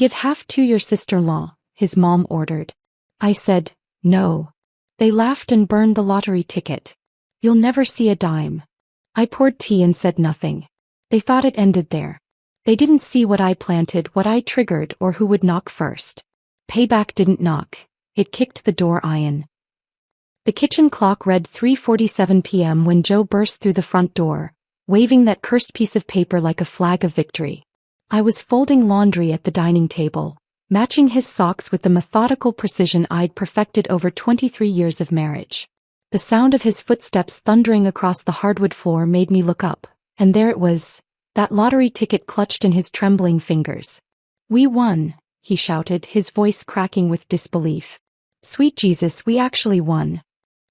give half to your sister-in-law," his mom ordered. I said, "No." They laughed and burned the lottery ticket. "You'll never see a dime." I poured tea and said nothing. They thought it ended there. They didn't see what I planted, what I triggered, or who would knock first. Payback didn't knock. It kicked the door in. The kitchen clock read 3:47 p.m. when Joe burst through the front door, waving that cursed piece of paper like a flag of victory. I was folding laundry at the dining table, matching his socks with the methodical precision I'd perfected over 23 years of marriage. The sound of his footsteps thundering across the hardwood floor made me look up, and there it was, that lottery ticket clutched in his trembling fingers. "We won," he shouted, his voice cracking with disbelief. "Sweet Jesus, we actually won."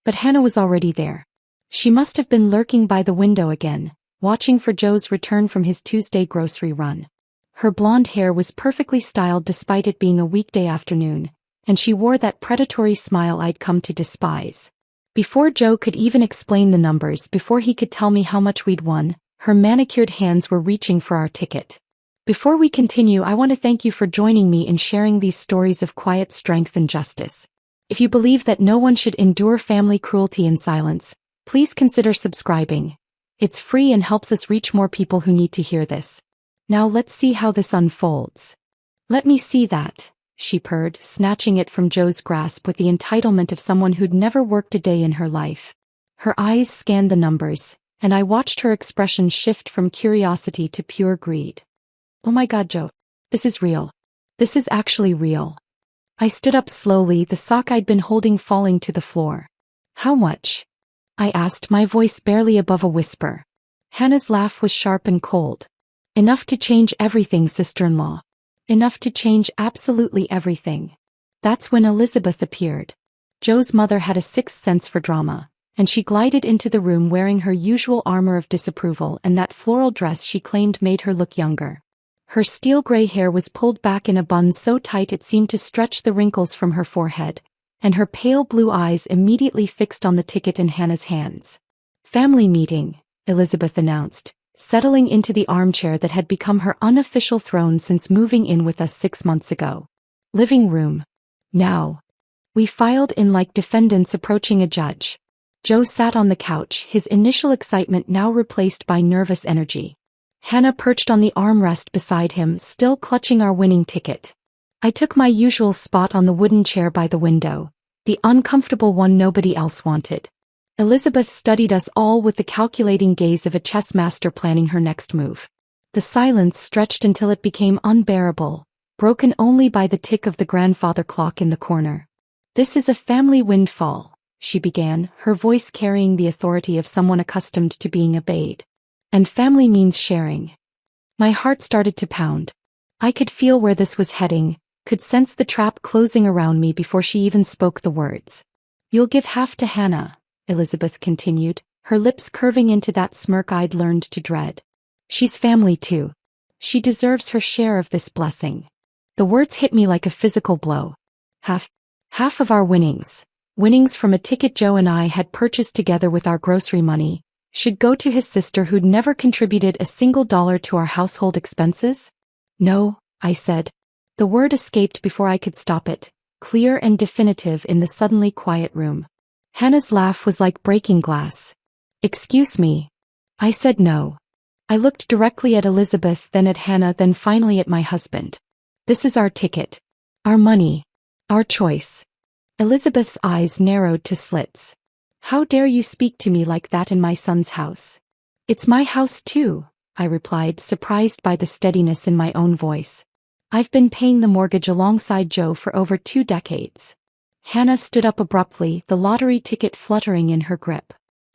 But Hannah was already there. She must have been lurking by the window again, watching for Joe's return from his Tuesday grocery run. Her blonde hair was perfectly styled despite it being a weekday afternoon, and she wore that predatory smile I'd come to despise. Before Joe could even explain the numbers, before he could tell me how much we'd won, her manicured hands were reaching for our ticket. "Before we continue, I want to thank you for joining me in sharing these stories of quiet strength and justice. If you believe that no one should endure family cruelty in silence, please consider subscribing. It's free and helps us reach more people who need to hear this. Now let's see how this unfolds." "Let me see that," she purred, snatching it from Joe's grasp with the entitlement of someone who'd never worked a day in her life. Her eyes scanned the numbers, and I watched her expression shift from curiosity to pure greed. "Oh my God, Joe. This is real. This is actually real." I stood up slowly, the sock I'd been holding falling to the floor. "How much?" I asked, my voice barely above a whisper. Hannah's laugh was sharp and cold. "Enough to change everything, sister-in-law. Enough to change absolutely everything." That's when Elizabeth appeared. Joe's mother had a sixth sense for drama, and she glided into the room wearing her usual armor of disapproval and that floral dress she claimed made her look younger. Her steel-gray hair was pulled back in a bun so tight it seemed to stretch the wrinkles from her forehead, and her pale blue eyes immediately fixed on the ticket in Hannah's hands. "Family meeting," Elizabeth announced, settling into the armchair that had become her unofficial throne since moving in with us 6 months ago. "Living room. Now." We filed in like defendants approaching a judge. Joe sat on the couch, his initial excitement now replaced by nervous energy. Hannah perched on the armrest beside him, still clutching our winning ticket. I took my usual spot on the wooden chair by the window, the uncomfortable one nobody else wanted. Elizabeth studied us all with the calculating gaze of a chess master planning her next move. The silence stretched until it became unbearable, broken only by the tick of the grandfather clock in the corner. "This is a family windfall," she began, her voice carrying the authority of someone accustomed to being obeyed. "And family means sharing." My heart started to pound. I could feel where this was heading, could sense the trap closing around me before she even spoke the words. "You'll give half to Hannah," Elizabeth continued, her lips curving into that smirk I'd learned to dread. "She's family too. She deserves her share of this blessing." The words hit me like a physical blow. Half of our winnings from a ticket Joe and I had purchased together with our grocery money, should go to his sister who'd never contributed a single dollar to our household expenses? "No," I said. The word escaped before I could stop it, clear and definitive in the suddenly quiet room. Hannah's laugh was like breaking glass. "Excuse me." I said no. I looked directly at Elizabeth, then at Hannah, then finally at my husband. "This is our ticket. Our money. Our choice." Elizabeth's eyes narrowed to slits. "How dare you speak to me like that in my son's house?" "It's my house too," I replied, surprised by the steadiness in my own voice. "I've been paying the mortgage alongside Joe for over 2 decades. Hannah stood up abruptly, the lottery ticket fluttering in her grip.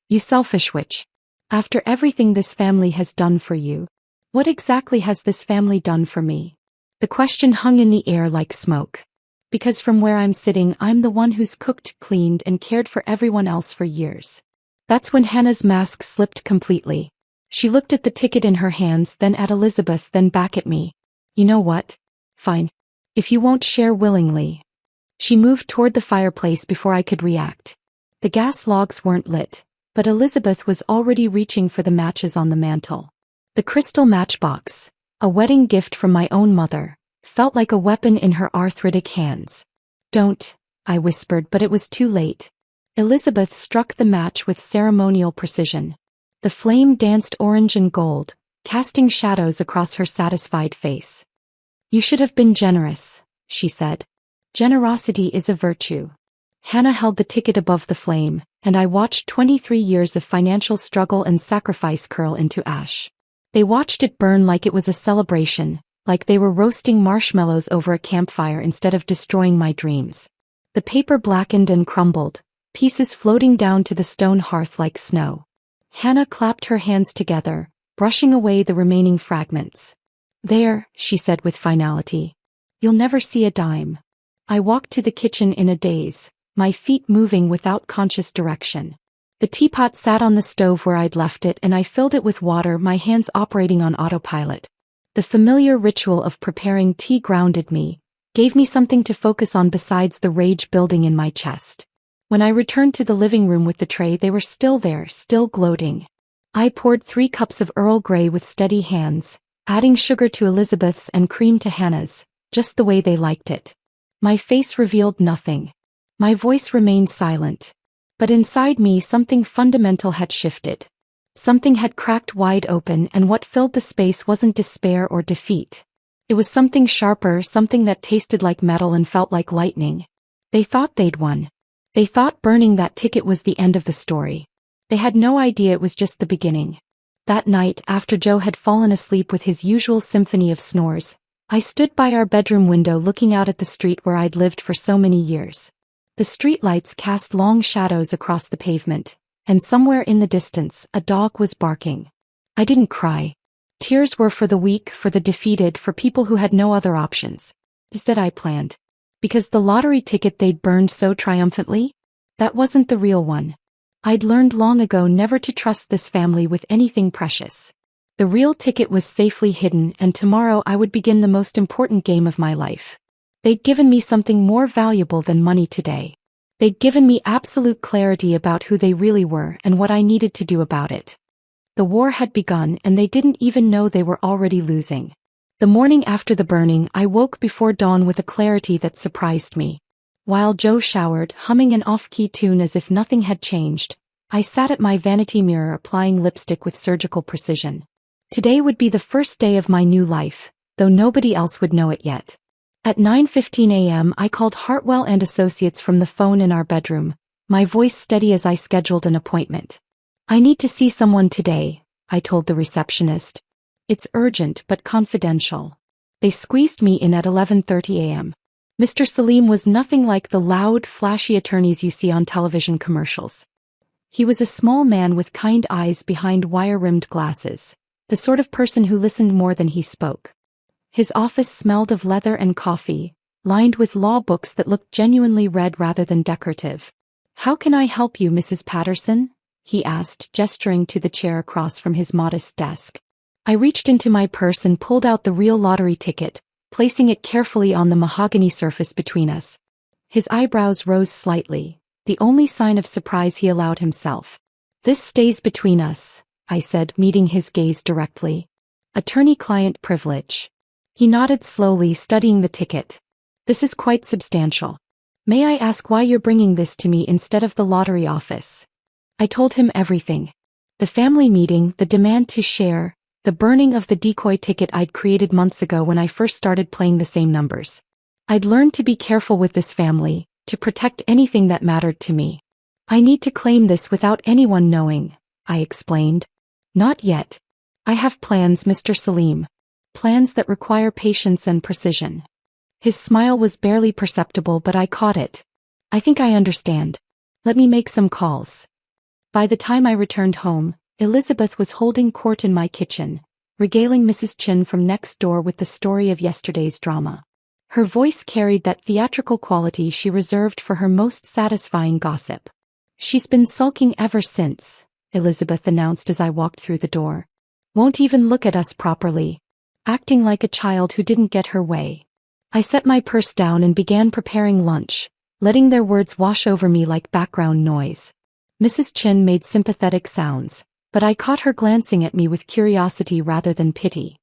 "You selfish witch. After everything this family has done for you, what exactly has this family done for me?" The question hung in the air like smoke. Because from where I'm sitting, I'm the one who's cooked, cleaned, and cared for everyone else for years. That's when Hannah's mask slipped completely. She looked at the ticket in her hands, then at Elizabeth, then back at me. "You know what? Fine. If you won't share willingly." She moved toward the fireplace before I could react. The gas logs weren't lit, but Elizabeth was already reaching for the matches on the mantel. The crystal matchbox, a wedding gift from my own mother, felt like a weapon in her arthritic hands. "Don't," I whispered, but it was too late. Elizabeth struck the match with ceremonial precision. The flame danced orange and gold, casting shadows across her satisfied face. "You should have been generous," she said. "Generosity is a virtue." Hannah held the ticket above the flame, and I watched 23 years of financial struggle and sacrifice curl into ash. They watched it burn like it was a celebration, like they were roasting marshmallows over a campfire instead of destroying my dreams. The paper blackened and crumbled, pieces floating down to the stone hearth like snow. Hannah clapped her hands together, brushing away the remaining fragments. "There," she said with finality. "You'll never see a dime." I walked to the kitchen in a daze, my feet moving without conscious direction. The teapot sat on the stove where I'd left it, and I filled it with water, my hands operating on autopilot. The familiar ritual of preparing tea grounded me, gave me something to focus on besides the rage building in my chest. When I returned to the living room with the tray, they were still there, still gloating. I poured 3 cups of Earl Grey with steady hands, adding sugar to Elizabeth's and cream to Hannah's, just the way they liked it. My face revealed nothing. My voice remained silent. But inside me something fundamental had shifted. Something had cracked wide open, and what filled the space wasn't despair or defeat. It was something sharper, something that tasted like metal and felt like lightning. They thought they'd won. They thought burning that ticket was the end of the story. They had no idea it was just the beginning. That night, after Joe had fallen asleep with his usual symphony of snores, I stood by our bedroom window looking out at the street where I'd lived for so many years. The streetlights cast long shadows across the pavement, and somewhere in the distance, a dog was barking. I didn't cry. Tears were for the weak, for the defeated, for people who had no other options. Instead, I planned. Because the lottery ticket they'd burned so triumphantly? That wasn't the real one. I'd learned long ago never to trust this family with anything precious. The real ticket was safely hidden, and tomorrow I would begin the most important game of my life. They'd given me something more valuable than money today. They'd given me absolute clarity about who they really were and what I needed to do about it. The war had begun, and they didn't even know they were already losing. The morning after the burning, I woke before dawn with a clarity that surprised me. While Joe showered, humming an off-key tune as if nothing had changed, I sat at my vanity mirror applying lipstick with surgical precision. Today would be the first day of my new life, though nobody else would know it yet. At 9:15 a.m. I called Hartwell and Associates from the phone in our bedroom, my voice steady as I scheduled an appointment. "I need to see someone today," I told the receptionist. "It's urgent but confidential." They squeezed me in at 11:30 a.m. Mr. Salim was nothing like the loud, flashy attorneys you see on television commercials. He was a small man with kind eyes behind wire-rimmed glasses, the sort of person who listened more than he spoke. His office smelled of leather and coffee, lined with law books that looked genuinely read rather than decorative. "How can I help you, Mrs. Patterson?" he asked, gesturing to the chair across from his modest desk. I reached into my purse and pulled out the real lottery ticket, placing it carefully on the mahogany surface between us. His eyebrows rose slightly, the only sign of surprise he allowed himself. "This stays between us," I said, meeting his gaze directly. "Attorney-client privilege." He nodded slowly, studying the ticket. "This is quite substantial. May I ask why you're bringing this to me instead of the lottery office?" I told him everything. The family meeting, the demand to share, the burning of the decoy ticket I'd created months ago when I first started playing the same numbers. I'd learned to be careful with this family, to protect anything that mattered to me. "I need to claim this without anyone knowing," I explained. "Not yet. I have plans, Mr. Salim. Plans that require patience and precision." His smile was barely perceptible, but I caught it. "I think I understand. Let me make some calls." By the time I returned home, Elizabeth was holding court in my kitchen, regaling Mrs. Chin from next door with the story of yesterday's drama. Her voice carried that theatrical quality she reserved for her most satisfying gossip. "She's been sulking ever since," Elizabeth announced as I walked through the door. "Won't even look at us properly. Acting like a child who didn't get her way." I set my purse down and began preparing lunch, letting their words wash over me like background noise. Mrs. Chin made sympathetic sounds, but I caught her glancing at me with curiosity rather than pity.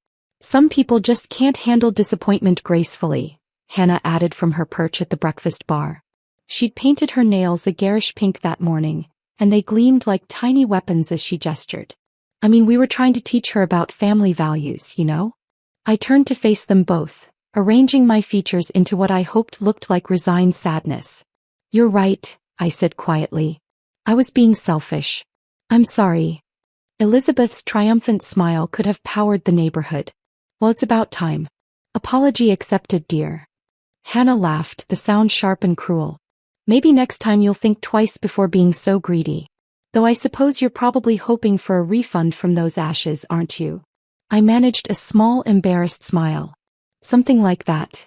Some people just can't handle disappointment gracefully, Hannah added from her perch at the breakfast bar. She'd painted her nails a garish pink that morning, and they gleamed like tiny weapons as she gestured. I mean, we were trying to teach her about family values, you know? I turned to face them both, arranging my features into what I hoped looked like resigned sadness. You're right, I said quietly. I was being selfish. I'm sorry. Elizabeth's triumphant smile could have powered the neighborhood. Well, it's about time. Apology accepted, dear. Hannah laughed, the sound sharp and cruel. Maybe next time you'll think twice before being so greedy. Though I suppose you're probably hoping for a refund from those ashes, aren't you? I managed a small, embarrassed smile. Something like that.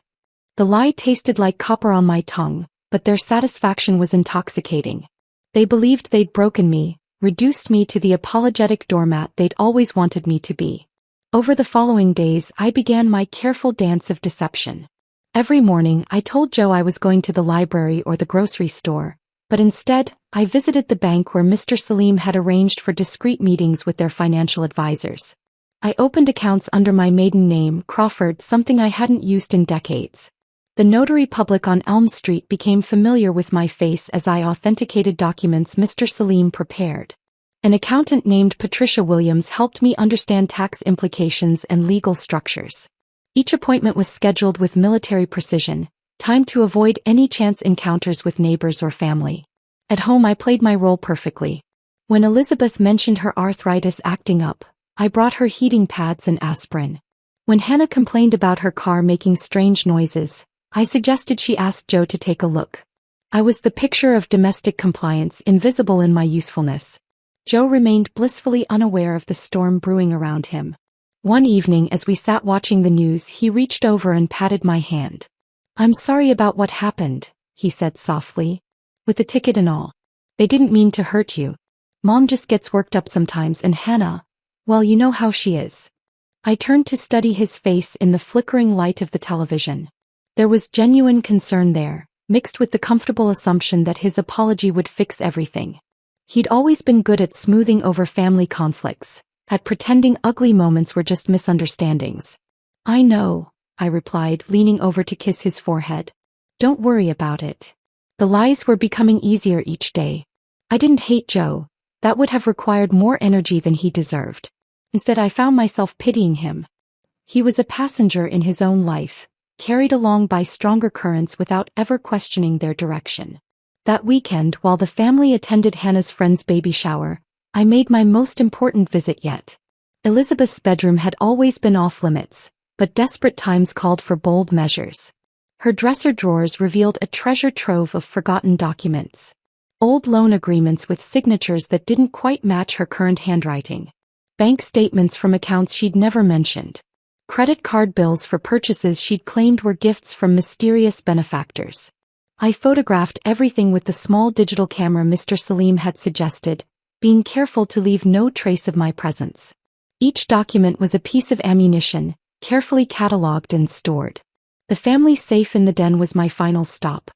The lie tasted like copper on my tongue, but their satisfaction was intoxicating. They believed they'd broken me, reduced me to the apologetic doormat they'd always wanted me to be. Over the following days, I began my careful dance of deception. Every morning, I told Joe I was going to the library or the grocery store, but instead, I visited the bank where Mr. Salim had arranged for discreet meetings with their financial advisors. I opened accounts under my maiden name, Crawford, something I hadn't used in decades. The notary public on Elm Street became familiar with my face as I authenticated documents Mr. Salim prepared. An accountant named Patricia Williams helped me understand tax implications and legal structures. Each appointment was scheduled with military precision, timed to avoid any chance encounters with neighbors or family. At home, I played my role perfectly. When Elizabeth mentioned her arthritis acting up, I brought her heating pads and aspirin. When Hannah complained about her car making strange noises, I suggested she ask Joe to take a look. I was the picture of domestic compliance, invisible in my usefulness. Joe remained blissfully unaware of the storm brewing around him. One evening as we sat watching the news, he reached over and patted my hand. I'm sorry about what happened, he said softly. With the ticket and all. They didn't mean to hurt you. Mom just gets worked up sometimes, and Hannah, well, you know how she is. I turned to study his face in the flickering light of the television. There was genuine concern there, mixed with the comfortable assumption that his apology would fix everything. He'd always been good at smoothing over family conflicts, at pretending ugly moments were just misunderstandings. I know, I replied, leaning over to kiss his forehead. Don't worry about it. The lies were becoming easier each day. I didn't hate Joe. That would have required more energy than he deserved. Instead, I found myself pitying him. He was a passenger in his own life, carried along by stronger currents without ever questioning their direction. That weekend, while the family attended Hannah's friend's baby shower, I made my most important visit yet. Elizabeth's bedroom had always been off limits, but desperate times called for bold measures. Her dresser drawers revealed a treasure trove of forgotten documents. Old loan agreements with signatures that didn't quite match her current handwriting. Bank statements from accounts she'd never mentioned. Credit card bills for purchases she'd claimed were gifts from mysterious benefactors. I photographed everything with the small digital camera Mr. Salim had suggested, being careful to leave no trace of my presence. Each document was a piece of ammunition, carefully catalogued and stored. The family safe in the den was my final stop.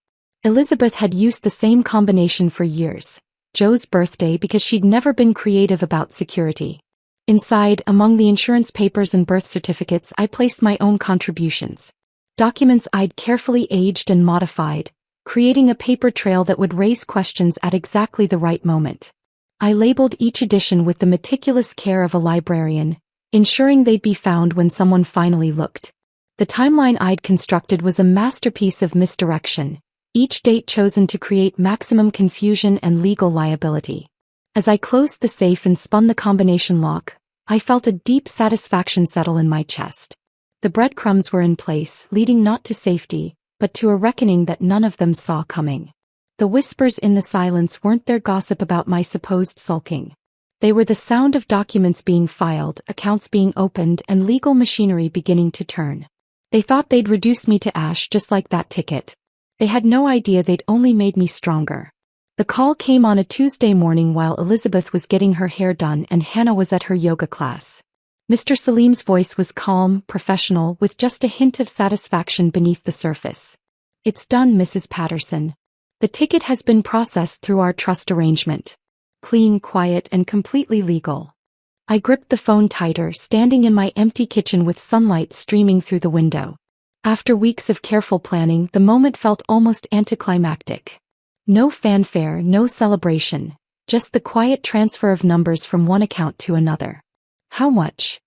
Elizabeth had used the same combination for years, Joe's birthday, because she'd never been creative about security. Inside, among the insurance papers and birth certificates, I placed my own contributions. Documents I'd carefully aged and modified, creating a paper trail that would raise questions at exactly the right moment. I labeled each edition with the meticulous care of a librarian, ensuring they'd be found when someone finally looked. The timeline I'd constructed was a masterpiece of misdirection, each date chosen to create maximum confusion and legal liability. As I closed the safe and spun the combination lock, I felt a deep satisfaction settle in my chest. The breadcrumbs were in place, leading not to safety, but to a reckoning that none of them saw coming. The whispers in the silence weren't their gossip about my supposed sulking. They were the sound of documents being filed, accounts being opened, and legal machinery beginning to turn. They thought they'd reduce me to ash just like that ticket. They had no idea they'd only made me stronger. The call came on a Tuesday morning while Elizabeth was getting her hair done and Hannah was at her yoga class. Mr. Salim's voice was calm, professional, with just a hint of satisfaction beneath the surface. It's done, Mrs. Patterson. The ticket has been processed through our trust arrangement. Clean, quiet, and completely legal. I gripped the phone tighter, standing in my empty kitchen with sunlight streaming through the window. After weeks of careful planning, the moment felt almost anticlimactic. No fanfare, no celebration, just the quiet transfer of numbers from one account to another. How much?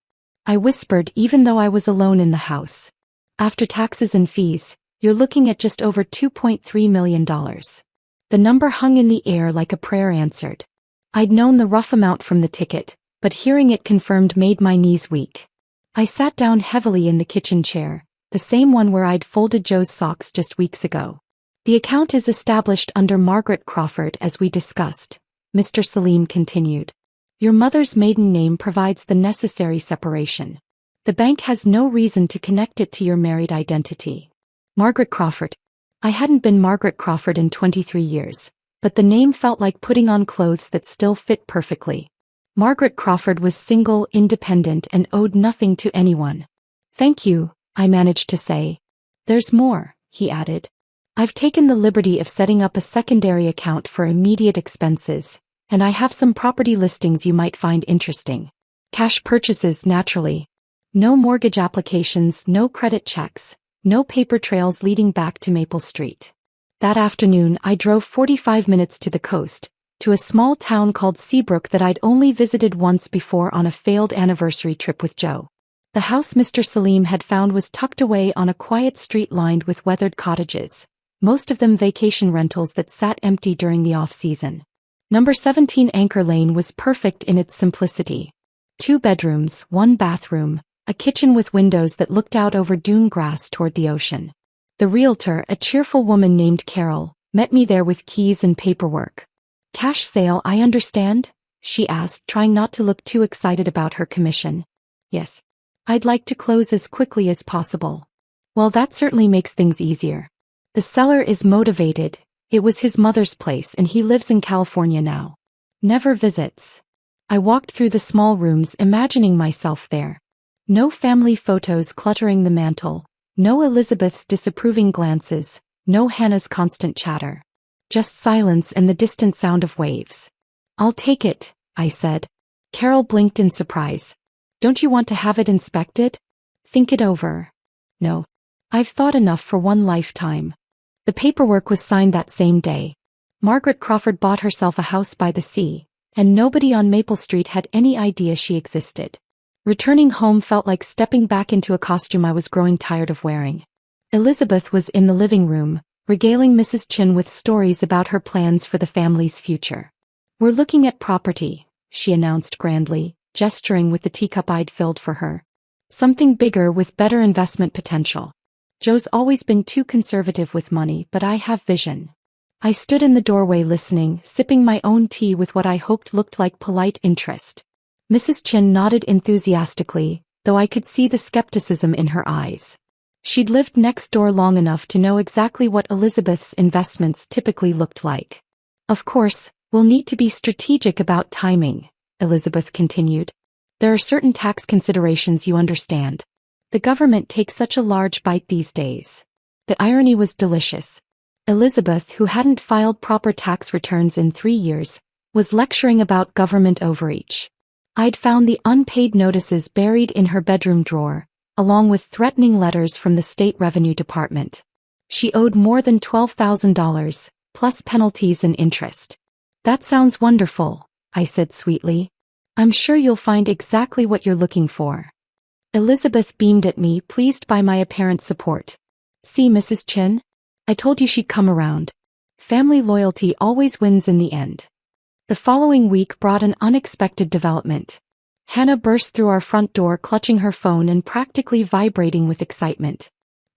I whispered, even though I was alone in the house. After taxes and fees, you're looking at just over $2.3 million. The number hung in the air like a prayer answered. I'd known the rough amount from the ticket, but hearing it confirmed made my knees weak. I sat down heavily in the kitchen chair, the same one where I'd folded Joe's socks just weeks ago. The account is established under Margaret Crawford, as we discussed, Mr. Salim continued. Your mother's maiden name provides the necessary separation. The bank has no reason to connect it to your married identity. Margaret Crawford. I hadn't been Margaret Crawford in 23 years, but the name felt like putting on clothes that still fit perfectly. Margaret Crawford was single, independent, and owed nothing to anyone. Thank you, I managed to say. There's more, he added. I've taken the liberty of setting up a secondary account for immediate expenses, and I have some property listings you might find interesting. Cash purchases, naturally. No mortgage applications, no credit checks, no paper trails leading back to Maple Street. That afternoon, I drove 45 minutes to the coast, to a small town called Seabrook that I'd only visited once before on a failed anniversary trip with Joe. The house Mr. Salim had found was tucked away on a quiet street lined with weathered cottages, most of them vacation rentals that sat empty during the off-season. Number 17 Anchor Lane was perfect in its simplicity. 2 bedrooms, 1 bathroom, a kitchen with windows that looked out over dune grass toward the ocean. The realtor, a cheerful woman named Carol, met me there with keys and paperwork. Cash sale, I understand? She asked, trying not to look too excited about her commission. Yes. I'd like to close as quickly as possible. Well, that certainly makes things easier. The seller is motivated. It was his mother's place and he lives in California now. Never visits. I walked through the small rooms, imagining myself there. No family photos cluttering the mantel, no Elizabeth's disapproving glances, no Hannah's constant chatter. Just silence and the distant sound of waves. I'll take it, I said. Carol blinked in surprise. Don't you want to have it inspected? Think it over. No. I've thought enough for one lifetime. The paperwork was signed that same day. Margaret Crawford bought herself a house by the sea, and nobody on Maple Street had any idea she existed. Returning home felt like stepping back into a costume I was growing tired of wearing. Elizabeth was in the living room, regaling Mrs. Chin with stories about her plans for the family's future. We're looking at property, she announced grandly, gesturing with the teacup I'd filled for her. Something bigger with better investment potential. Joe's always been too conservative with money, but I have vision. I stood in the doorway listening, sipping my own tea with what I hoped looked like polite interest. Mrs. Chin nodded enthusiastically, though I could see the skepticism in her eyes. She'd lived next door long enough to know exactly what Elizabeth's investments typically looked like. Of course, we'll need to be strategic about timing, Elizabeth continued. There are certain tax considerations you understand. The government takes such a large bite these days. The irony was delicious. Elizabeth, who hadn't filed proper tax returns in 3 years, was lecturing about government overreach. I'd found the unpaid notices buried in her bedroom drawer, along with threatening letters from the State Revenue Department. She owed more than $12,000, plus penalties and interest. That sounds wonderful, I said sweetly. I'm sure you'll find exactly what you're looking for. Elizabeth beamed at me, pleased by my apparent support. See, Mrs. Chin? I told you she'd come around. Family loyalty always wins in the end. The following week brought an unexpected development. Hannah burst through our front door clutching her phone and practically vibrating with excitement.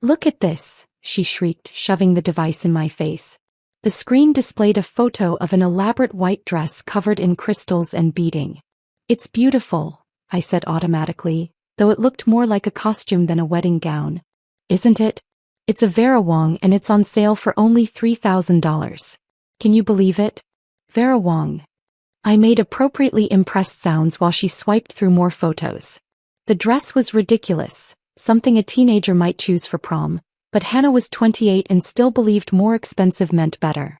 Look at this, she shrieked, shoving the device in my face. The screen displayed a photo of an elaborate white dress covered in crystals and beading. It's beautiful, I said automatically, though it looked more like a costume than a wedding gown. Isn't it? It's a Vera Wang and it's on sale for only $3,000. Can you believe it? Vera Wang. I made appropriately impressed sounds while she swiped through more photos. The dress was ridiculous, something a teenager might choose for prom, but Hannah was 28 and still believed more expensive meant better.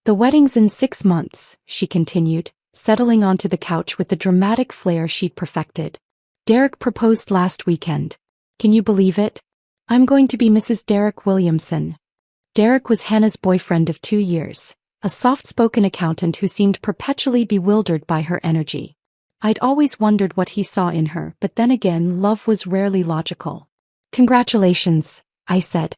The wedding's in 6 months, she continued, settling onto the couch with the dramatic flair she'd perfected. Derek proposed last weekend. Can you believe it? I'm going to be Mrs. Derek Williamson. Derek was Hannah's boyfriend of 2 years, a soft-spoken accountant who seemed perpetually bewildered by her energy. I'd always wondered what he saw in her, but then again, love was rarely logical. Congratulations, I said.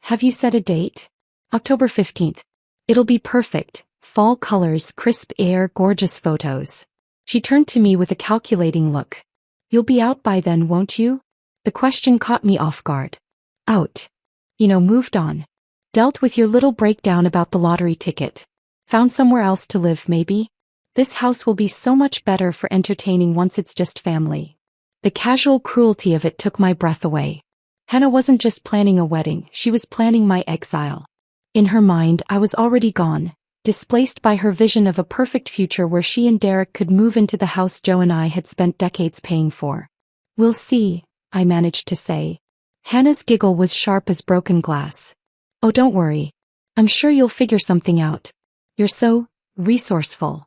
Have you set a date? October 15th. It'll be perfect. Fall colors, crisp air, gorgeous photos. She turned to me with a calculating look. You'll be out by then, won't you? The question caught me off guard. Out. Moved on. Dealt with your little breakdown about the lottery ticket. Found somewhere else to live, maybe? This house will be so much better for entertaining once it's just family. The casual cruelty of it took my breath away. Hannah wasn't just planning a wedding, she was planning my exile. In her mind, I was already gone, displaced by her vision of a perfect future where she and Derek could move into the house Joe and I had spent decades paying for. We'll see, I managed to say. Hannah's giggle was sharp as broken glass. Oh, don't worry. I'm sure you'll figure something out. You're so resourceful.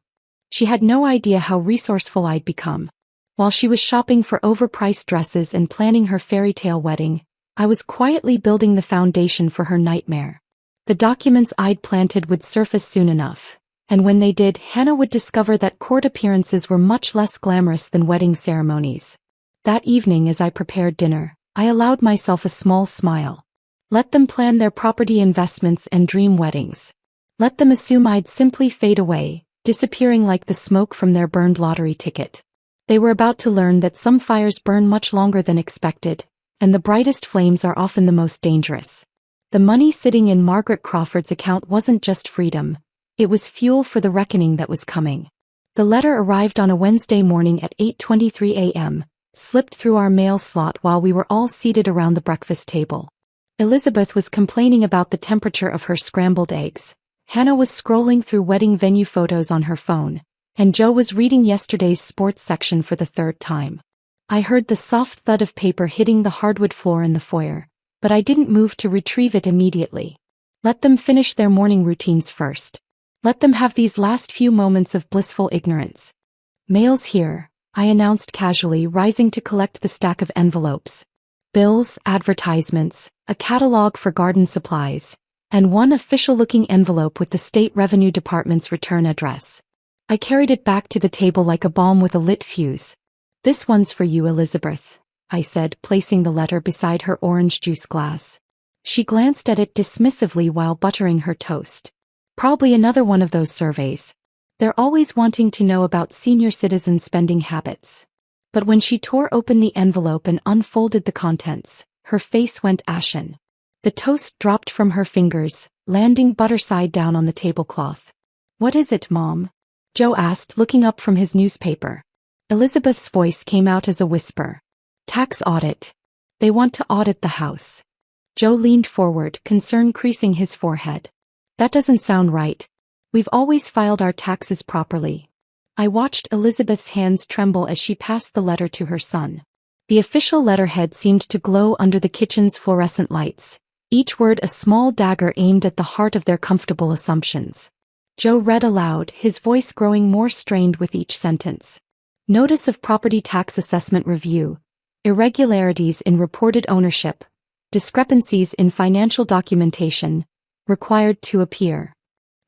She had no idea how resourceful I'd become. While she was shopping for overpriced dresses and planning her fairy tale wedding, I was quietly building the foundation for her nightmare. The documents I'd planted would surface soon enough, and when they did, Hannah would discover that court appearances were much less glamorous than wedding ceremonies. That evening, as I prepared dinner, I allowed myself a small smile. Let them plan their property investments and dream weddings. Let them assume I'd simply fade away, disappearing like the smoke from their burned lottery ticket. They were about to learn that some fires burn much longer than expected, and the brightest flames are often the most dangerous. The money sitting in Margaret Crawford's account wasn't just freedom, it was fuel for the reckoning that was coming. The letter arrived on a Wednesday morning at 8:23 a.m., slipped through our mail slot while we were all seated around the breakfast table. Elizabeth was complaining about the temperature of her scrambled eggs. Hannah was scrolling through wedding venue photos on her phone, and Joe was reading yesterday's sports section for the third time. I heard the soft thud of paper hitting the hardwood floor in the foyer, but I didn't move to retrieve it immediately. Let them finish their morning routines first. Let them have these last few moments of blissful ignorance. Mail's here, I announced casually, rising to collect the stack of envelopes. Bills, advertisements, a catalog for garden supplies, and one official-looking envelope with the State Revenue Department's return address. I carried it back to the table like a bomb with a lit fuse. This one's for you, Elizabeth, I said, placing the letter beside her orange juice glass. She glanced at it dismissively while buttering her toast. Probably another one of those surveys. They're always wanting to know about senior citizen spending habits. But when she tore open the envelope and unfolded the contents, her face went ashen. The toast dropped from her fingers, landing butter side down on the tablecloth. What is it, Mom? Joe asked, looking up from his newspaper. Elizabeth's voice came out as a whisper. Tax audit. They want to audit the house. Joe leaned forward, concern creasing his forehead. That doesn't sound right. We've always filed our taxes properly. I watched Elizabeth's hands tremble as she passed the letter to her son. The official letterhead seemed to glow under the kitchen's fluorescent lights, each word a small dagger aimed at the heart of their comfortable assumptions. Joe read aloud, his voice growing more strained with each sentence. Notice of Property Tax Assessment Review. Irregularities in reported ownership. Discrepancies in financial documentation. Required to appear.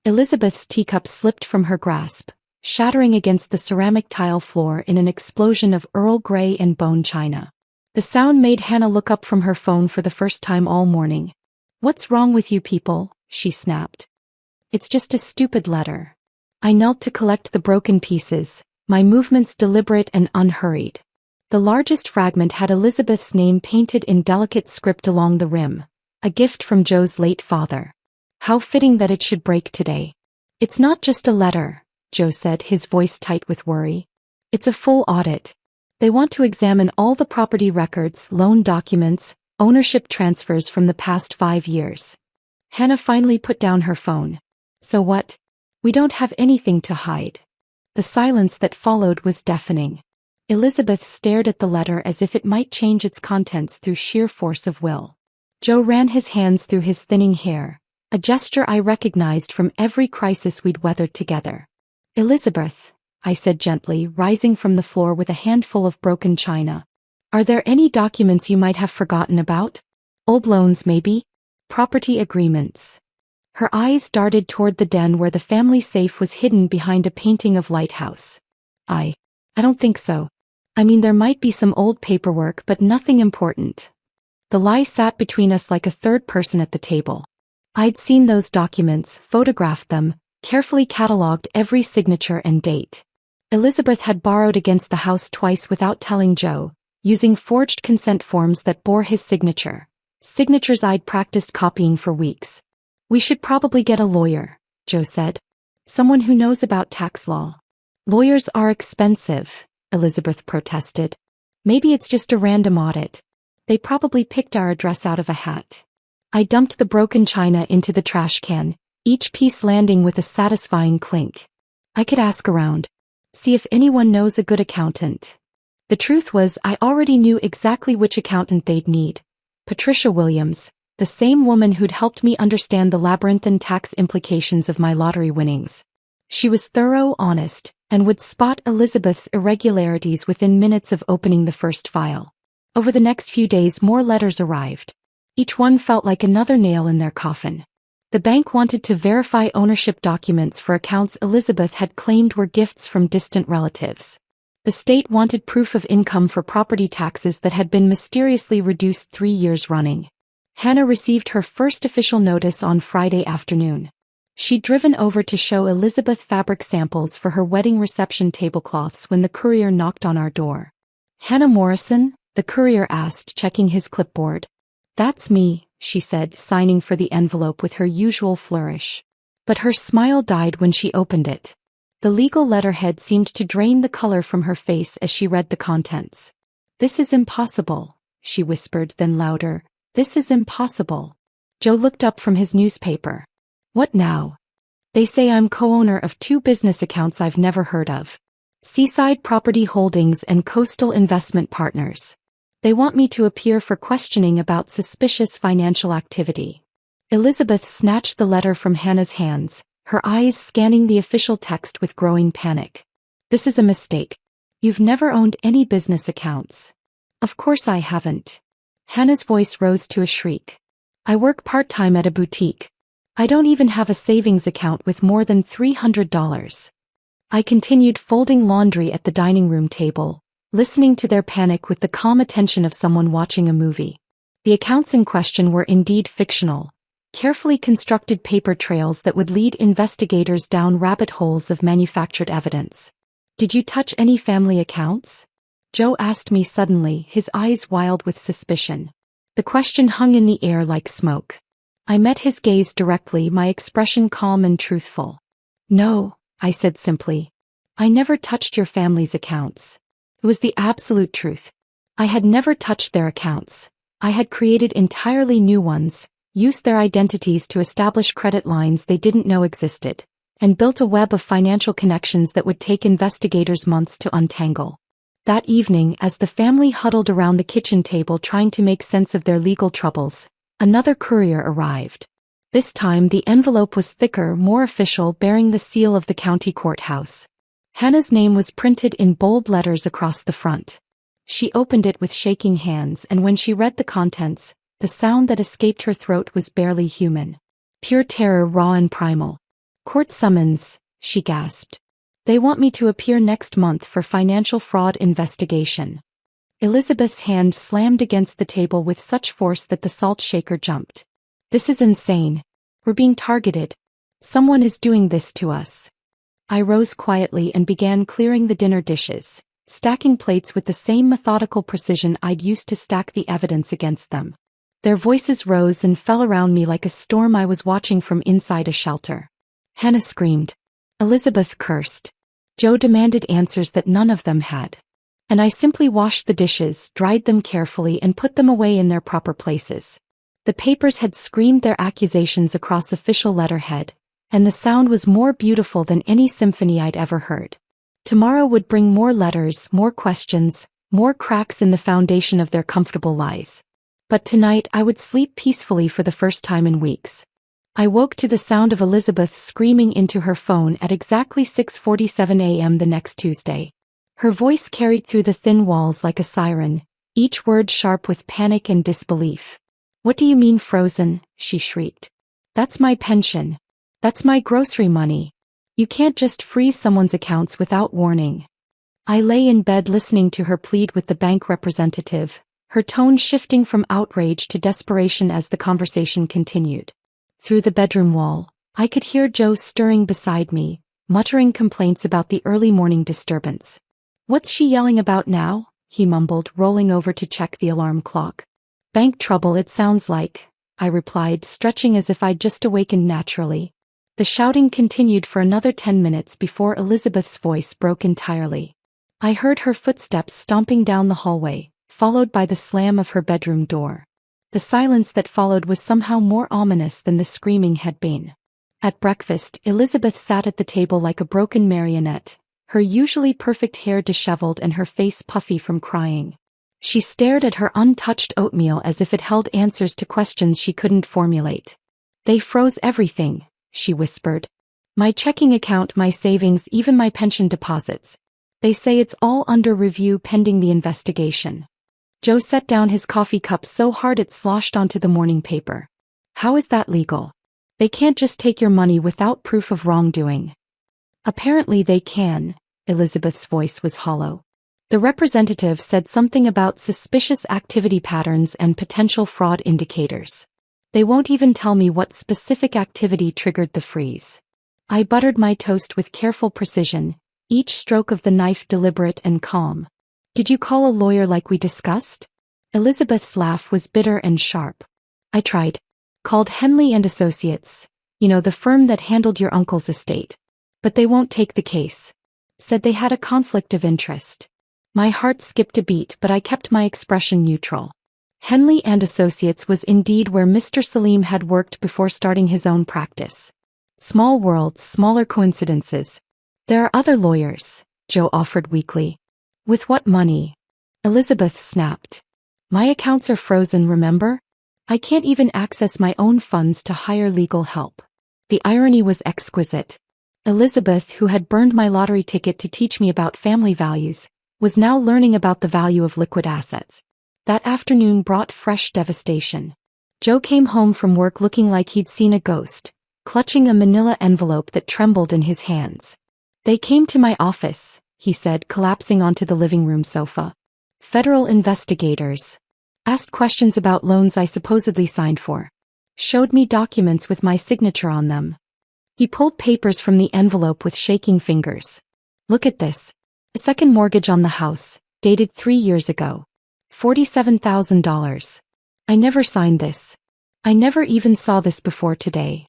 Elizabeth's teacup slipped from her grasp, shattering against the ceramic tile floor in an explosion of Earl Grey and bone china. The sound made Hannah look up from her phone for the first time all morning. What's wrong with you people? She snapped. It's just a stupid letter. I knelt to collect the broken pieces, my movements deliberate and unhurried. The largest fragment had Elizabeth's name painted in delicate script along the rim, a gift from Joe's late father. How fitting that it should break today. It's not just a letter, Joe said, his voice tight with worry. It's a full audit. They want to examine all the property records, loan documents, ownership transfers from the past 5 years. Hannah finally put down her phone. So what? We don't have anything to hide. The silence that followed was deafening. Elizabeth stared at the letter as if it might change its contents through sheer force of will. Joe ran his hands through his thinning hair, a gesture I recognized from every crisis we'd weathered together. Elizabeth, I said gently, rising from the floor with a handful of broken china. Are there any documents you might have forgotten about? Old loans, maybe? Property agreements. Her eyes darted toward the den where the family safe was hidden behind a painting of Lighthouse. I don't think so. I mean, there might be some old paperwork, but nothing important. The lie sat between us like a third person at the table. I'd seen those documents, photographed them, carefully catalogued every signature and date. Elizabeth had borrowed against the house twice without telling Joe, using forged consent forms that bore his signature. Signatures I'd practiced copying for weeks. We should probably get a lawyer, Joe said. Someone who knows about tax law. Lawyers are expensive, Elizabeth protested. Maybe it's just a random audit. They probably picked our address out of a hat. I dumped the broken china into the trash can, each piece landing with a satisfying clink. I could ask around. See if anyone knows a good accountant. The truth was, I already knew exactly which accountant they'd need. Patricia Williams, the same woman who'd helped me understand the labyrinthine tax implications of my lottery winnings. She was thorough, honest, and would spot Elizabeth's irregularities within minutes of opening the first file. Over the next few days, more letters arrived. Each one felt like another nail in their coffin. The bank wanted to verify ownership documents for accounts Elizabeth had claimed were gifts from distant relatives. The state wanted proof of income for property taxes that had been mysteriously reduced 3 years running. Hannah received her first official notice on Friday afternoon. She'd driven over to show Elizabeth fabric samples for her wedding reception tablecloths when the courier knocked on our door. Hannah Morrison? The courier asked, checking his clipboard. That's me, she said, signing for the envelope with her usual flourish. But her smile died when she opened it. The legal letterhead seemed to drain the color from her face as she read the contents. This is impossible, she whispered, then louder. This is impossible. Joe looked up from his newspaper. What now? They say I'm co-owner of 2 business accounts I've never heard of. Seaside Property Holdings and Coastal Investment Partners. They want me to appear for questioning about suspicious financial activity. Elizabeth snatched the letter from Hannah's hands, her eyes scanning the official text with growing panic. This is a mistake. You've never owned any business accounts. Of course I haven't. Hannah's voice rose to a shriek. I work part-time at a boutique. I don't even have a savings account with more than $300. I continued folding laundry at the dining room table, listening to their panic with the calm attention of someone watching a movie. The accounts in question were indeed fictional, carefully constructed paper trails that would lead investigators down rabbit holes of manufactured evidence. Did you touch any family accounts? Joe asked me suddenly, his eyes wild with suspicion. The question hung in the air like smoke. I met his gaze directly, my expression calm and truthful. No, I said simply. I never touched your family's accounts. It was the absolute truth. I had never touched their accounts. I had created entirely new ones, used their identities to establish credit lines they didn't know existed, and built a web of financial connections that would take investigators months to untangle. That evening, as the family huddled around the kitchen table trying to make sense of their legal troubles, another courier arrived. This time the envelope was thicker, more official, bearing the seal of the county courthouse. Hannah's name was printed in bold letters across the front. She opened it with shaking hands, and when she read the contents, the sound that escaped her throat was barely human. Pure terror, raw and primal. Court summons, she gasped. They want me to appear next month for financial fraud investigation. Elizabeth's hand slammed against the table with such force that the salt shaker jumped. This is insane. We're being targeted. Someone is doing this to us. I rose quietly and began clearing the dinner dishes, stacking plates with the same methodical precision I'd used to stack the evidence against them. Their voices rose and fell around me like a storm I was watching from inside a shelter. Hannah screamed. Elizabeth cursed. Joe demanded answers that none of them had. And I simply washed the dishes, dried them carefully, and put them away in their proper places. The papers had screamed their accusations across official letterhead, and the sound was more beautiful than any symphony I'd ever heard. Tomorrow would bring more letters, more questions, more cracks in the foundation of their comfortable lies. But tonight I would sleep peacefully for the first time in weeks. I woke to the sound of Elizabeth screaming into her phone at exactly 6:47 a.m. the next Tuesday. Her voice carried through the thin walls like a siren, each word sharp with panic and disbelief. "What do you mean frozen?" she shrieked. "That's my pension. That's my grocery money. You can't just freeze someone's accounts without warning." I lay in bed listening to her plead with the bank representative, her tone shifting from outrage to desperation as the conversation continued. Through the bedroom wall, I could hear Joe stirring beside me, muttering complaints about the early morning disturbance. "What's she yelling about now?" he mumbled, rolling over to check the alarm clock. "Bank trouble, it sounds like," I replied, stretching as if I'd just awakened naturally. The shouting continued for another 10 minutes before Elizabeth's voice broke entirely. I heard her footsteps stomping down the hallway, followed by the slam of her bedroom door. The silence that followed was somehow more ominous than the screaming had been. At breakfast, Elizabeth sat at the table like a broken marionette, her usually perfect hair disheveled and her face puffy from crying. She stared at her untouched oatmeal as if it held answers to questions she couldn't formulate. "They froze everything," she whispered. "My checking account, my savings, even my pension deposits. They say it's all under review pending the investigation." Joe set down his coffee cup so hard it sloshed onto the morning paper. "How is that legal? They can't just take your money without proof of wrongdoing." "Apparently they can." Elizabeth's voice was hollow. "The representative said something about suspicious activity patterns and potential fraud indicators. They won't even tell me what specific activity triggered the freeze." I buttered my toast with careful precision, each stroke of the knife deliberate and calm. "Did you call a lawyer like we discussed?" Elizabeth's laugh was bitter and sharp. "I tried. Called Henley and Associates, you know, the firm that handled your uncle's estate. But they won't take the case. Said they had a conflict of interest." My heart skipped a beat, but I kept my expression neutral. Henley and Associates was indeed where Mr. Salim had worked before starting his own practice. Small worlds, smaller coincidences. "There are other lawyers," Joe offered weakly. "With what money?" Elizabeth snapped. "My accounts are frozen, remember? I can't even access my own funds to hire legal help." The irony was exquisite. Elizabeth, who had burned my lottery ticket to teach me about family values, was now learning about the value of liquid assets. That afternoon brought fresh devastation. Joe came home from work looking like he'd seen a ghost, clutching a manila envelope that trembled in his hands. "They came to my office," he said, collapsing onto the living room sofa. "Federal investigators. Asked questions about loans I supposedly signed for. Showed me documents with my signature on them." He pulled papers from the envelope with shaking fingers. "Look at this. A second mortgage on the house, dated 3 years ago. $47,000. I never signed this. I never even saw this before today."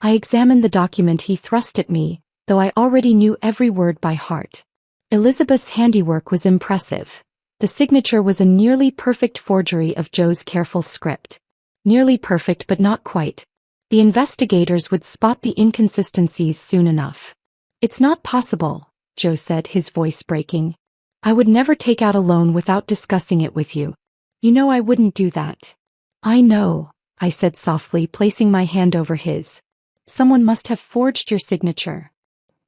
I examined the document he thrust at me, though I already knew every word by heart. Elizabeth's handiwork was impressive. The signature was a nearly perfect forgery of Joe's careful script. Nearly perfect, but not quite. The investigators would spot the inconsistencies soon enough. "It's not possible," Joe said, his voice breaking. "I would never take out a loan without discussing it with you. You know I wouldn't do that." "I know," I said softly, placing my hand over his. "Someone must have forged your signature."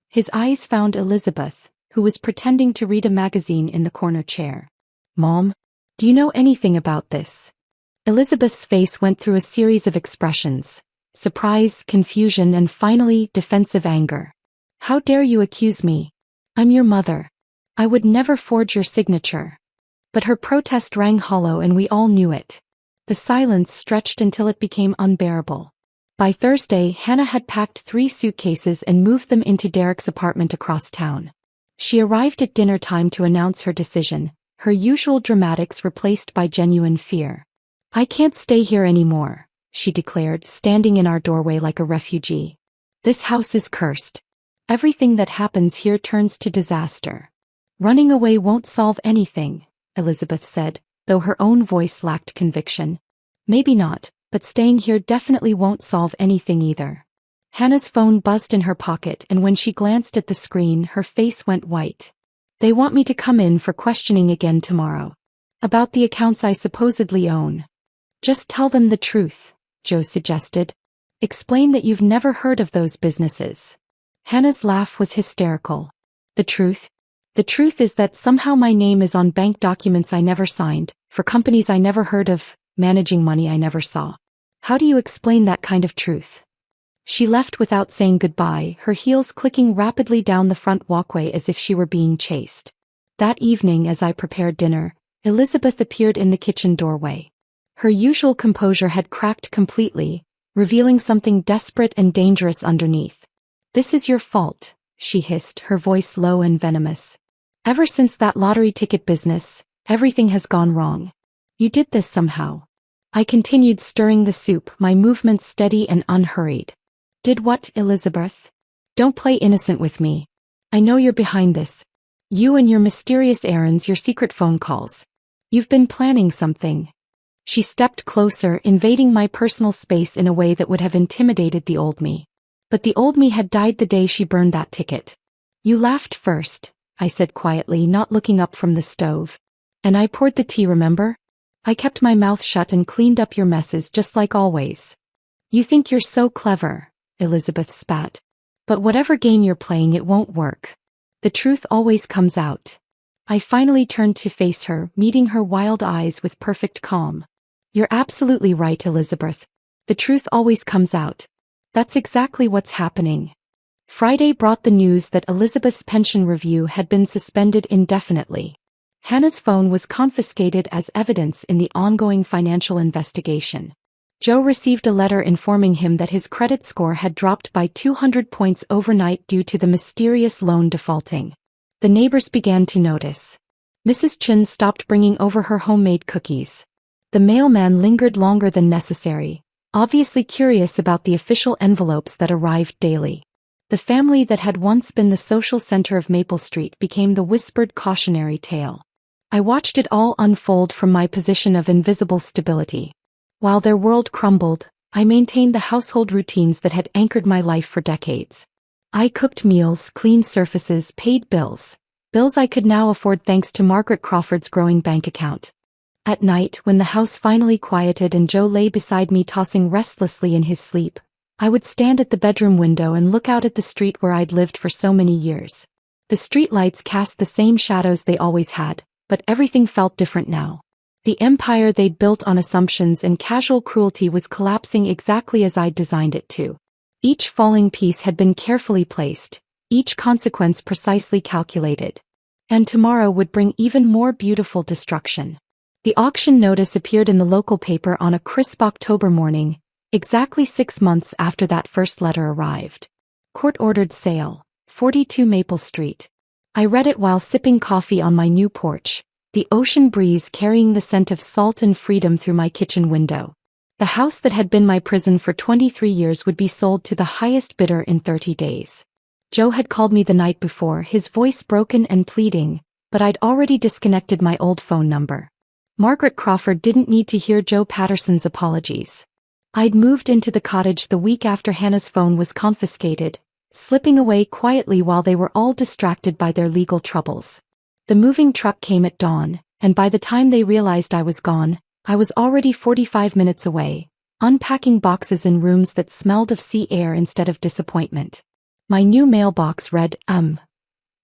His eyes found Elizabeth, who was pretending to read a magazine in the corner chair. "Mom, do you know anything about this?" Elizabeth's face went through a series of expressions: surprise, confusion, and finally, defensive anger. "How dare you accuse me? I'm your mother. I would never forge your signature." But her protest rang hollow and we all knew it. The silence stretched until it became unbearable. By Thursday, Hannah had packed 3 suitcases and moved them into Derek's apartment across town. She arrived at dinner time to announce her decision, her usual dramatics replaced by genuine fear. "I can't stay here anymore," she declared, standing in our doorway like a refugee. "This house is cursed. Everything that happens here turns to disaster." "Running away won't solve anything," Elizabeth said, though her own voice lacked conviction. "Maybe not, but staying here definitely won't solve anything either." Hannah's phone buzzed in her pocket, and when she glanced at the screen, her face went white. "They want me to come in for questioning again tomorrow. About the accounts I supposedly own." "Just tell them the truth," Joe suggested. Explain that you've never heard of those businesses. Hannah's laugh was hysterical. The truth? The truth is that somehow my name is on bank documents I never signed, for companies I never heard of, managing money I never saw. How do you explain that kind of truth? She left without saying goodbye, her heels clicking rapidly down the front walkway as if she were being chased. That evening, as I prepared dinner, Elizabeth appeared in the kitchen doorway. Her usual composure had cracked completely, revealing something desperate and dangerous underneath. "This is your fault," she hissed, her voice low and venomous. "Ever since that lottery ticket business, everything has gone wrong. You did this somehow." I continued stirring the soup, my movements steady and unhurried. "Did what, Elizabeth? Don't play innocent with me. I know you're behind this. You and your mysterious errands, your secret phone calls. You've been planning something." She stepped closer, invading my personal space in a way that would have intimidated the old me. But the old me had died the day she burned that ticket. "You laughed first," I said quietly, not looking up from the stove. "And I poured the tea, remember? I kept my mouth shut and cleaned up your messes just like always." "You think you're so clever," Elizabeth spat. "But whatever game you're playing, it won't work. The truth always comes out." I finally turned to face her, meeting her wild eyes with perfect calm. "You're absolutely right, Elizabeth. The truth always comes out. That's exactly what's happening." Friday brought the news that Elizabeth's pension review had been suspended indefinitely. Hannah's phone was confiscated as evidence in the ongoing financial investigation. Joe received a letter informing him that his credit score had dropped by 200 points overnight due to the mysterious loan defaulting. The neighbors began to notice. Mrs. Chin stopped bringing over her homemade cookies. The mailman lingered longer than necessary, obviously curious about the official envelopes that arrived daily. The family that had once been the social center of Maple Street became the whispered cautionary tale. I watched it all unfold from my position of invisible stability. While their world crumbled, I maintained the household routines that had anchored my life for decades. I cooked meals, cleaned surfaces, paid bills. Bills I could now afford thanks to Margaret Crawford's growing bank account. At night, when the house finally quieted and Joe lay beside me tossing restlessly in his sleep, I would stand at the bedroom window and look out at the street where I'd lived for so many years. The streetlights cast the same shadows they always had, but everything felt different now. The empire they'd built on assumptions and casual cruelty was collapsing exactly as I'd designed it to. Each falling piece had been carefully placed, each consequence precisely calculated. And tomorrow would bring even more beautiful destruction. The auction notice appeared in the local paper on a crisp October morning, exactly 6 months after that first letter arrived. Court-ordered sale, 42 Maple Street. I read it while sipping coffee on my new porch, the ocean breeze carrying the scent of salt and freedom through my kitchen window. The house that had been my prison for 23 years would be sold to the highest bidder in 30 days. Joe had called me the night before, his voice broken and pleading, but I'd already disconnected my old phone number. Margaret Crawford didn't need to hear Joe Patterson's apologies. I'd moved into the cottage the week after Hannah's phone was confiscated, slipping away quietly while they were all distracted by their legal troubles. The moving truck came at dawn, and by the time they realized I was gone, I was already 45 minutes away, unpacking boxes in rooms that smelled of sea air instead of disappointment. My new mailbox read,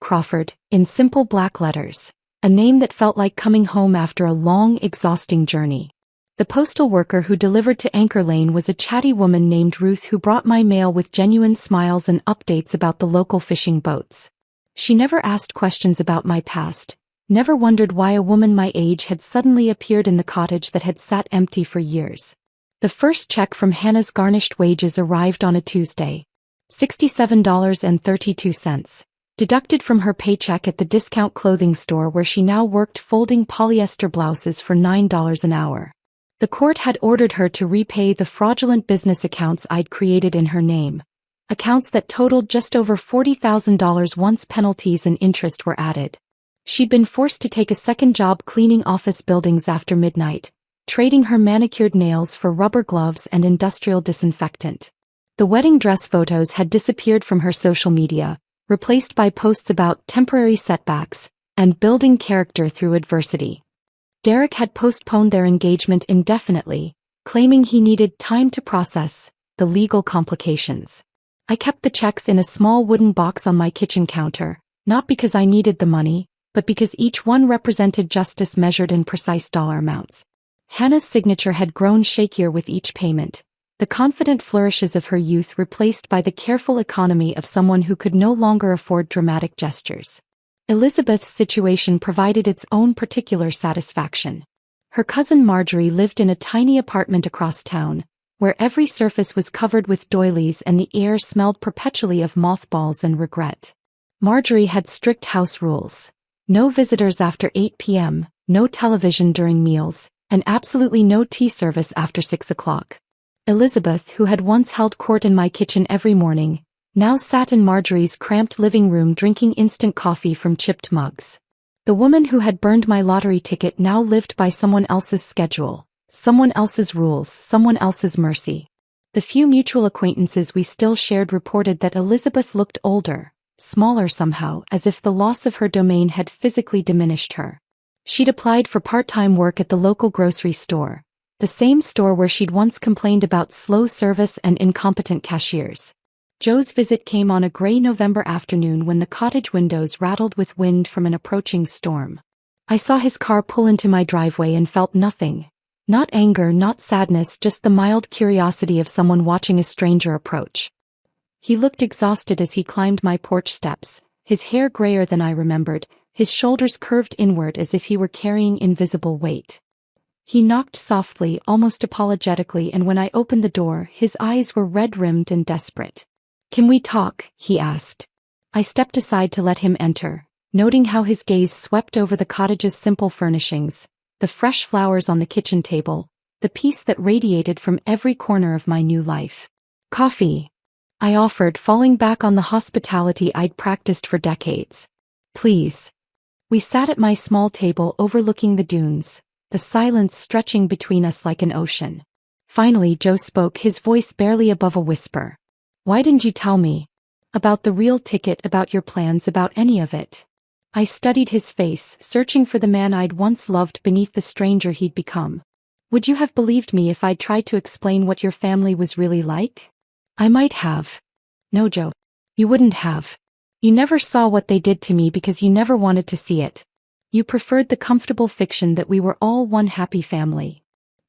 Crawford, in simple black letters, a name that felt like coming home after a long, exhausting journey. The postal worker who delivered to Anchor Lane was a chatty woman named Ruth who brought my mail with genuine smiles and updates about the local fishing boats. She never asked questions about my past, never wondered why a woman my age had suddenly appeared in the cottage that had sat empty for years. The first check from Hannah's garnished wages arrived on a Tuesday. $67.32. Deducted from her paycheck at the discount clothing store where she now worked folding polyester blouses for $9 an hour. The court had ordered her to repay the fraudulent business accounts I'd created in her name, accounts that totaled just over $40,000 once penalties and interest were added. She'd been forced to take a second job cleaning office buildings after midnight, trading her manicured nails for rubber gloves and industrial disinfectant. The wedding dress photos had disappeared from her social media, replaced by posts about temporary setbacks and building character through adversity. Derek had postponed their engagement indefinitely, claiming he needed time to process, the legal complications. I kept the checks in a small wooden box on my kitchen counter, not because I needed the money, but because each one represented justice measured in precise dollar amounts. Hannah's signature had grown shakier with each payment, the confident flourishes of her youth replaced by the careful economy of someone who could no longer afford dramatic gestures. Elizabeth's situation provided its own particular satisfaction. Her cousin Marjorie lived in a tiny apartment across town, where every surface was covered with doilies and the air smelled perpetually of mothballs and regret. Marjorie had strict house rules. No visitors after 8 p.m., no television during meals, and absolutely no tea service after 6 o'clock. Elizabeth, who had once held court in my kitchen every morning, now sat in Marjorie's cramped living room drinking instant coffee from chipped mugs. The woman who had burned my lottery ticket now lived by someone else's schedule, someone else's rules, someone else's mercy. The few mutual acquaintances we still shared reported that Elizabeth looked older, smaller somehow, as if the loss of her domain had physically diminished her. She'd applied for part-time work at the local grocery store, the same store where she'd once complained about slow service and incompetent cashiers. Joe's visit came on a gray November afternoon when the cottage windows rattled with wind from an approaching storm. I saw his car pull into my driveway and felt nothing. Not anger, not sadness, just the mild curiosity of someone watching a stranger approach. He looked exhausted as he climbed my porch steps, his hair grayer than I remembered, his shoulders curved inward as if he were carrying invisible weight. He knocked softly, almost apologetically, and when I opened the door, his eyes were red-rimmed and desperate. "Can we talk?" he asked. I stepped aside to let him enter, noting how his gaze swept over the cottage's simple furnishings, the fresh flowers on the kitchen table, the peace that radiated from every corner of my new life. "Coffee," I offered, falling back on the hospitality I'd practiced for decades. "Please." We sat at my small table overlooking the dunes, the silence stretching between us like an ocean. Finally Joe spoke, his voice barely above a whisper. "Why didn't you tell me? About the real ticket, about your plans, about any of it?" I studied his face, searching for the man I'd once loved beneath the stranger he'd become. "Would you have believed me if I'd tried to explain what your family was really like?" "I might have." "No, Joe. You wouldn't have. You never saw what they did to me because you never wanted to see it. You preferred the comfortable fiction that we were all one happy family."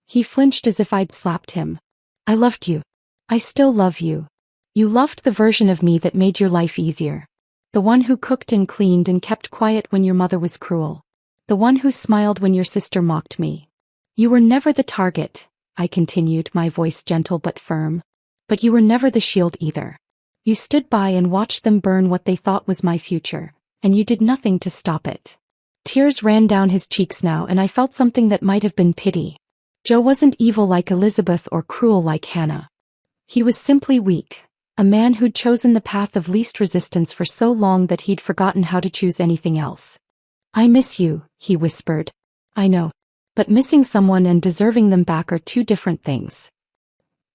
He flinched as if I'd slapped him. "I loved you. I still love you. You loved the version of me that made your life easier. The one who cooked and cleaned and kept quiet when your mother was cruel. The one who smiled when your sister mocked me. You were never the target," I continued, my voice gentle but firm. "But you were never the shield either. You stood by and watched them burn what they thought was my future, and you did nothing to stop it." Tears ran down his cheeks now, and I felt something that might have been pity. Joe wasn't evil like Elizabeth or cruel like Hannah. He was simply weak. A man who'd chosen the path of least resistance for so long that he'd forgotten how to choose anything else. "I miss you," he whispered. "I know. But missing someone and deserving them back are two different things."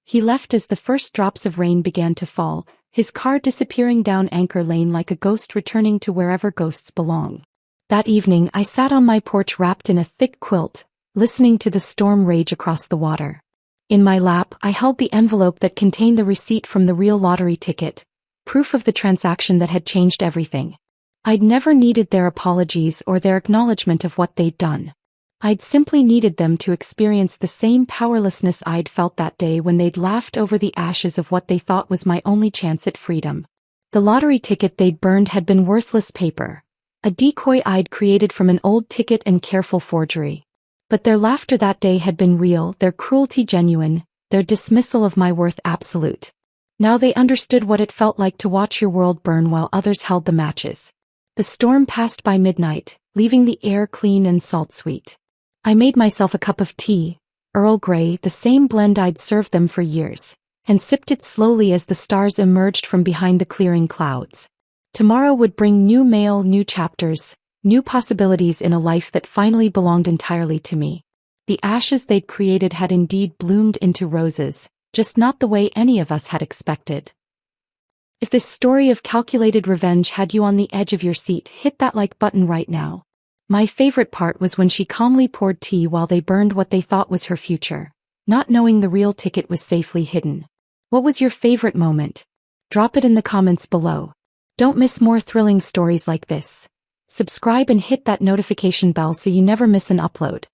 He left as the first drops of rain began to fall, his car disappearing down Anchor Lane like a ghost returning to wherever ghosts belong. That evening I sat on my porch wrapped in a thick quilt, listening to the storm rage across the water. In my lap, I held the envelope that contained the receipt from the real lottery ticket, proof of the transaction that had changed everything. I'd never needed their apologies or their acknowledgement of what they'd done. I'd simply needed them to experience the same powerlessness I'd felt that day when they'd laughed over the ashes of what they thought was my only chance at freedom. The lottery ticket they'd burned had been worthless paper, a decoy I'd created from an old ticket and careful forgery. But their laughter that day had been real, their cruelty genuine, their dismissal of my worth absolute. Now they understood what it felt like to watch your world burn while others held the matches. The storm passed by midnight, leaving the air clean and salt-sweet. I made myself a cup of tea, Earl Grey, the same blend I'd served them for years, and sipped it slowly as the stars emerged from behind the clearing clouds. Tomorrow would bring new mail, new chapters, new possibilities in a life that finally belonged entirely to me. The ashes they'd created had indeed bloomed into roses, just not the way any of us had expected. If this story of calculated revenge had you on the edge of your seat, hit that like button right now. My favorite part was when she calmly poured tea while they burned what they thought was her future, not knowing the real ticket was safely hidden. What was your favorite moment? Drop it in the comments below. Don't miss more thrilling stories like this. Subscribe and hit that notification bell so you never miss an upload.